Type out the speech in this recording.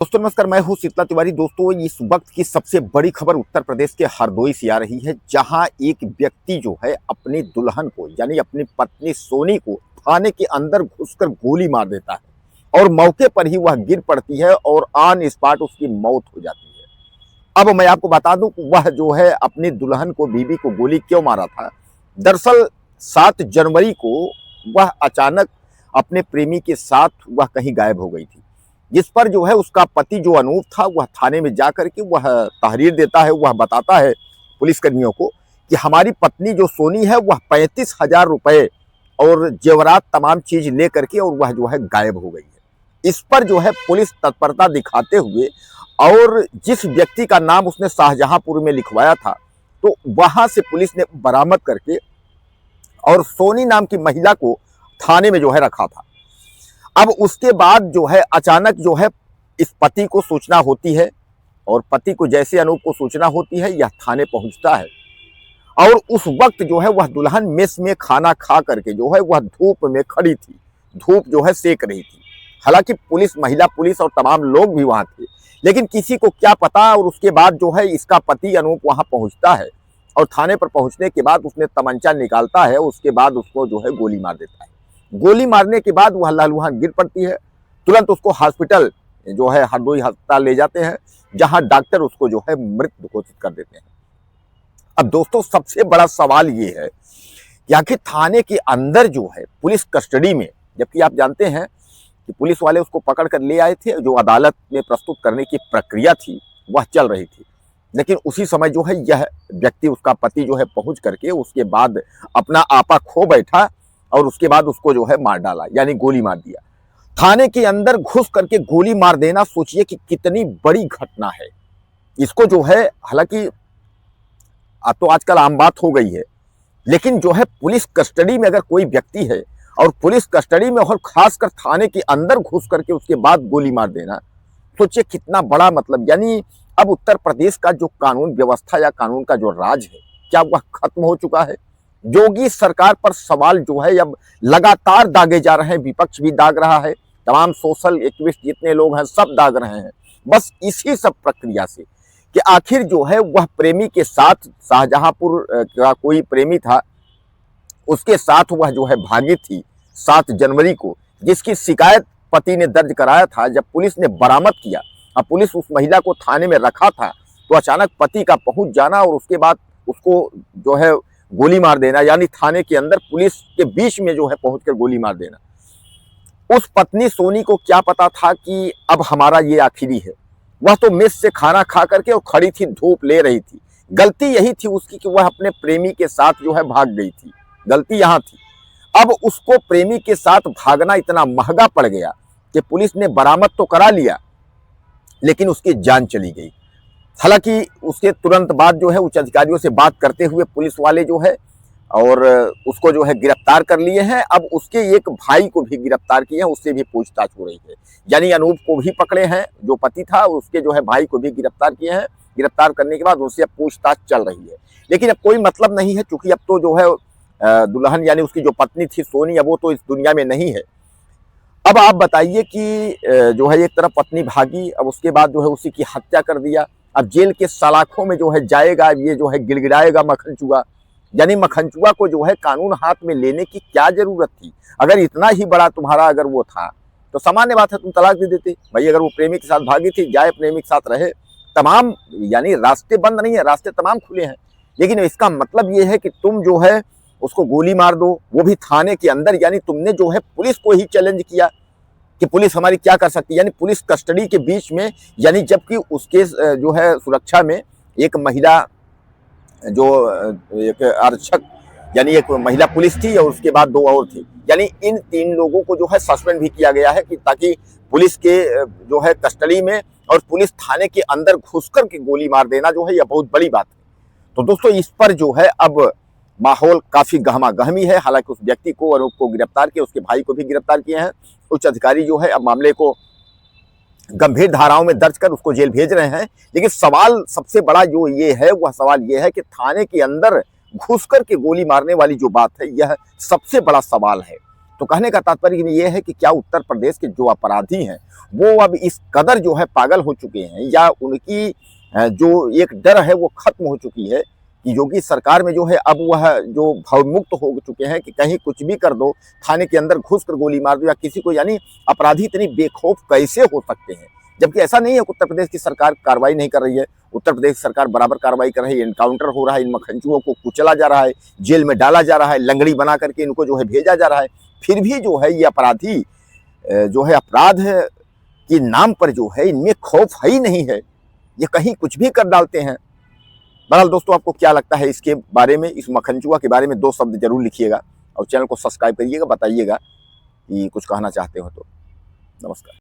दोस्तों नमस्कार, मैं हूं शीतला तिवारी। दोस्तों इस वक्त की सबसे बड़ी खबर उत्तर प्रदेश के हरदोई से आ रही है, जहां एक व्यक्ति जो है अपनी दुल्हन को यानी अपनी पत्नी सोनी को थाने के अंदर घुसकर गोली मार देता है और मौके पर ही वह गिर पड़ती है और ऑन स्पॉट उसकी मौत हो जाती है। अब मैं आपको बता दूं कि वह जो है अपनी दुल्हन को, बीवी को गोली क्यों मारा था। दरअसल 7 जनवरी को वह अचानक अपने प्रेमी के साथ वह कहीं गायब हो गई थी, जिस पर जो है उसका पति जो अनूप था वह थाने में जाकर के वह तहरीर देता है। वह बताता है पुलिसकर्मियों को कि हमारी पत्नी जो सोनी है वह 35,000 रुपए और जेवरात तमाम चीज लेकर के और वह जो है गायब हो गई है। इस पर जो है पुलिस तत्परता दिखाते हुए और जिस व्यक्ति का नाम उसने शाहजहांपुर में लिखवाया था, तो वहां से पुलिस ने बरामद करके और सोनी नाम की महिला को थाने में जो है रखा था। अब उसके बाद जो है अचानक जो है इस पति को सूचना होती है और पति को जैसे अनूप को सूचना होती है, यह थाने पहुंचता है और उस वक्त जो है वह दुल्हन मेस में खाना खा करके जो है वह धूप में खड़ी थी, धूप जो है सेक रही थी। हालांकि पुलिस, महिला पुलिस और तमाम लोग भी वहां थे, लेकिन किसी को क्या पता। और उसके बाद जो है इसका पति अनूप वहां पहुंचता है और थाने पर पहुंचने के बाद उसने तमंचा निकालता है, उसके बाद उसको जो है गोली मार देता है। गोली मारने के बाद वह लहलुहान गिर पड़ती है। तुरंत उसको हॉस्पिटल जो है हरदोई अस्पताल ले जाते हैं, जहां डॉक्टर उसको जो है मृत घोषित कर देते हैं। अब दोस्तों सबसे बड़ा सवाल ये है कि आखिर थाने के अंदर जो है पुलिस कस्टडी में, जबकि आप जानते हैं कि पुलिस वाले उसको पकड़ कर ले आए थे, जो अदालत में प्रस्तुत करने की प्रक्रिया थी वह चल रही थी, लेकिन उसी समय जो है यह व्यक्ति, उसका पति जो है पहुंच करके उसके बाद अपना आपा खो बैठा और उसके बाद उसको जो है मार डाला, यानी गोली मार दिया। थाने के अंदर घुस करके गोली मार देना, सोचिए कि कितनी बड़ी घटना है। इसको जो है, हालांकि अब तो आजकल आम बात हो गई है, लेकिन जो है पुलिस कस्टडी में अगर कोई व्यक्ति है और पुलिस कस्टडी में और खासकर थाने के अंदर घुस करके उसके बाद गोली मार देना, सोचिए कितना बड़ा मतलब। यानी अब उत्तर प्रदेश का जो कानून व्यवस्था या कानून का जो राज है, क्या वह खत्म हो चुका है। योगी सरकार पर सवाल जो है अब लगातार दागे जा रहे हैं, विपक्ष भी दाग रहा है, तमाम सोशल एक्टिविस्ट जितने लोग हैं सब दाग रहे हैं, बस इसी सब प्रक्रिया से कि आखिर जो है वह प्रेमी के साथ, शाहजहांपुर का कोई प्रेमी था, उसके साथ वह जो है भागी थी 7 जनवरी को, जिसकी शिकायत पति ने दर्ज कराया था। जब पुलिस ने बरामद किया, अब पुलिस उस महिला को थाने में रखा था, तो अचानक पति का पहुंच जाना और उसके बाद उसको जो है गोली मार देना, यानी थाने के अंदर पुलिस के बीच में जो है पहुंचकर गोली मार देना। उस पत्नी सोनी को क्या पता था कि अब हमारा ये आखिरी है। वह तो मेस से खाना खा करके और खड़ी थी, धूप ले रही थी। गलती यही थी उसकी कि वह अपने प्रेमी के साथ जो है भाग गई थी, गलती यहां थी। अब उसको प्रेमी के साथ भागना इतना महंगा पड़ गया कि पुलिस ने बरामद तो करा लिया, लेकिन उसकी जान चली गई। हालांकि उसके तुरंत बाद जो है उच्च अधिकारियों से बात करते हुए पुलिस वाले जो है और उसको जो है गिरफ्तार कर लिए हैं। अब उसके एक भाई को भी गिरफ्तार किए हैं, उससे भी पूछताछ हो रही है। यानी अनूप को भी पकड़े हैं, जो पति था, उसके जो है भाई को भी गिरफ्तार किए हैं। गिरफ्तार करने के बाद उससे पूछताछ चल रही है, लेकिन अब कोई मतलब नहीं है, क्योंकि अब तो जो है दुल्हन यानी उसकी जो पत्नी थी सोनी, अब वो तो इस दुनिया में नहीं है। अब आप बताइए कि जो है एक तरफ पत्नी भागी, अब उसके बाद जो है उसी की हत्या कर दिया। अब जेल के सलाखों में जो है जाएगा, ये जो है गिड़गिड़ाएगा मक्खनचूआ। यानी मक्खनचूआ को जो है कानून हाथ में लेने की क्या जरूरत थी। अगर इतना ही बड़ा तुम्हारा अगर वो था, तो सामान्य बात है तुम तलाक दे देते भाई। अगर वो प्रेमी के साथ भागी थी, जाए प्रेमी के साथ रहे, तमाम यानी रास्ते बंद नहीं है, रास्ते तमाम खुले हैं। लेकिन इसका मतलब ये है कि तुम जो है उसको गोली मार दो, वो भी थाने के अंदर। यानी तुमने जो है पुलिस को ही चैलेंज किया कि पुलिस हमारी क्या कर सकती है, यानी पुलिस कस्टडी के बीच में, यानी जबकि उसके जो है सुरक्षा में एक महिला, जो एक आरक्षक यानी एक महिला पुलिस थी और उसके बाद 2 और थी। यानी इन 3 लोगों को जो है सस्पेंड भी किया गया है कि ताकि पुलिस के जो है कस्टडी में और पुलिस थाने के अंदर घुसकर के गोली मार देना जो है यह बहुत बड़ी बात है। तो दोस्तों इस पर जो है अब माहौल काफी गहमा गहमी है। हालांकि उस व्यक्ति को, अनूप को गिरफ्तार किया, उसके भाई को भी गिरफ्तार किए हैं। उच्च अधिकारी जो है अब मामले को गंभीर धाराओं में दर्ज कर उसको जेल भेज रहे हैं। लेकिन सवाल सबसे बड़ा जो ये है, वह सवाल ये है कि थाने के अंदर घुस कर के गोली मारने वाली जो बात है, यह सबसे बड़ा सवाल है। तो कहने का तात्पर्य ये है कि क्या उत्तर प्रदेश के जो अपराधी हैं वो अब इस कदर जो है पागल हो चुके हैं, या उनकी जो एक डर है वो खत्म हो चुकी है कि योगी सरकार में जो है अब वह जो भयमुक्त हो चुके हैं कि कहीं कुछ भी कर दो, थाने के अंदर घुस कर गोली मार दो या किसी को, यानी अपराधी इतनी बेखौफ कैसे हो सकते हैं। जबकि ऐसा नहीं है कि उत्तर प्रदेश की सरकार कार्रवाई नहीं कर रही है। उत्तर प्रदेश सरकार बराबर कार्रवाई कर रही है, एनकाउंटर हो रहा है, इन मखंचुओं को कुचला जा रहा है, जेल में डाला जा रहा है, लंगड़ी बना करके इनको जो है भेजा जा रहा है। फिर भी जो है ये अपराधी जो है अपराध के नाम पर जो है इनमें खौफ है ही नहीं है, ये कहीं कुछ भी कर डालते हैं। बहरहाल दोस्तों, आपको क्या लगता है इसके बारे में, इस मखनचुआ के बारे में 2 शब्द जरूर लिखिएगा और चैनल को सब्सक्राइब करिएगा, बताइएगा कि कुछ कहना चाहते हो तो। नमस्कार।